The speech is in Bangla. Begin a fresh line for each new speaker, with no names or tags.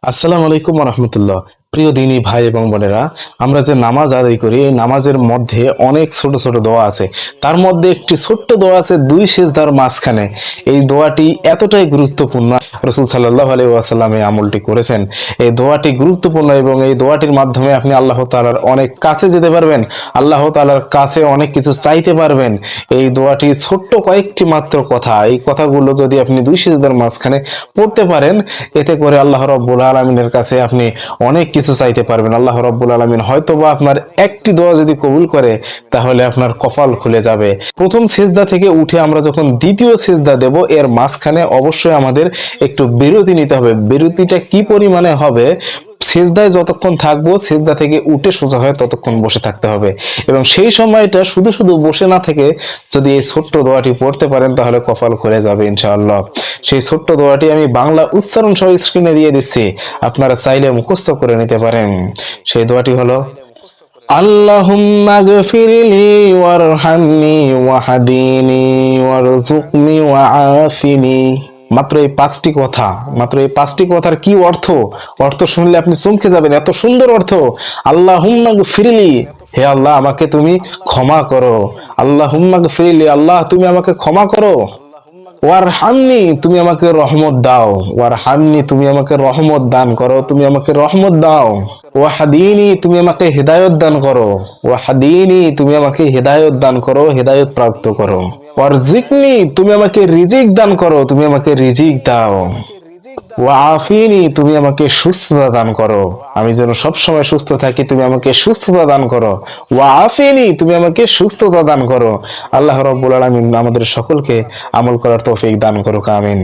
আসসালামু আলাইকুম রহমতুল্লাহ। প্রিয় দিনী ভাই এবং বোনেরা, আমরা যে নামাজ আদায় করি এই নামাজের মধ্যে অনেক ছোট ছোট দোয়া আছে। তার মধ্যে একটি ছোট্ট দোয়া আছে দুই সিজদার মাঝখানে। এই দোয়াটি এতটাই গুরুত্বপূর্ণ, রাসূল সাল্লাল্লাহু আলাইহি ওয়াসাল্লাম এই আমলটি করেছেন। এই দোয়াটি গুরুত্বপূর্ণ এবং এই দোয়াটির মাধ্যমে আপনি আল্লাহ তাআলার অনেক কাছে যেতে পারবেন, আল্লাহ তাআলার কাছে অনেক কিছু চাইতে পারবেন। এই দোয়াটি ছোট্ট কয়েকটি মাত্র কথা, এই কথাগুলো যদি আপনি দুই সিজদার মাঝখানে পড়তে পারেন, এতে করে আল্লাহ রাব্বুল আলামিনের কাছে আপনি অনেক কিছু চাইতে পারবেন। আল্লাহ রাব্বুল আলামিন হয়তোবা আপনার একটি দোয়া যদি কবুল করে, তাহলে আপনার কপাল খুলে যাবে। প্রথম সিজদা থেকে উঠে আমরা যখন দ্বিতীয় সিজদা দেব, এর মাঝখানে অবশ্যই আমাদের একটু বিরতি নিতে হবে। বিরতিটা কি পরিমাণে হবে? সিজদায় যতক্ষণ থাকবো, সিজদা থেকে উঠে সোজা হয়ে ততক্ষণ বসে থাকতে হবে। এবং সেই সময়টা শুধু শুধু বসে না থেকে যদি এই ছোট্ট দোয়াটি পড়তে পারেন, তাহলে কপাল খুলে যাবে ইনশাআল্লাহ। সেই ছোট্ট দোয়াটি আমি বাংলা উচ্চারণ সহ স্ক্রিনে দিয়ে দিচ্ছি, আপনারা চাইলে মুখস্থ করে নিতে পারেন। সেই দোয়াটি হলো, আল্লাহুম্মা গফিরলি ওয়ারহামনি ওয়াহদিনি ওয়ারযুকনি ওয়াআফিনি। মাত্র এই পাঁচটি কথা, মাত্র এই পাঁচটি কথার কি অর্থ? অর্থ শুনলে আপনি চমকে যাবেন, এত সুন্দর অর্থ। আল্লাহুম্মা গফিরলি, হে আল্লাহ আমাকে তুমি ক্ষমা করো। আল্লাহুম্মা গফিরলি, আল্লাহ তুমি আমাকে ক্ষমা করো। ওয়ারহামনি, তুমি আমাকে রহমত দাও। ওয়ারহামনি, তুমি আমাকে রহমত দান করো, তুমি আমাকে রহমত দাও। ওয়াহদিনি, তুমি আমাকে হেদায়েত দান করো। ওয়াহদিনি, তুমি আমাকে হেদায়েত দান করো, হেদায়েত প্রাপ্ত করো। ওয়ারজিকনি, তুমি আমাকে রিজিক দান করো, তুমি আমাকে রিজিক দাও। ওয়াআফিনি, তুমি আমাকে সুস্থতা দান করো, আমি যেন সব সময় সুস্থ থাকি, তুমি আমাকে সুস্থতা দান করো। ওয়াআফিনি, তুমি আমাকে সুস্থতা দান করো। আল্লাহ রাব্বুল আলামিন আমাদের সকলকে আমল করার তৌফিক দান করুক, আমিন।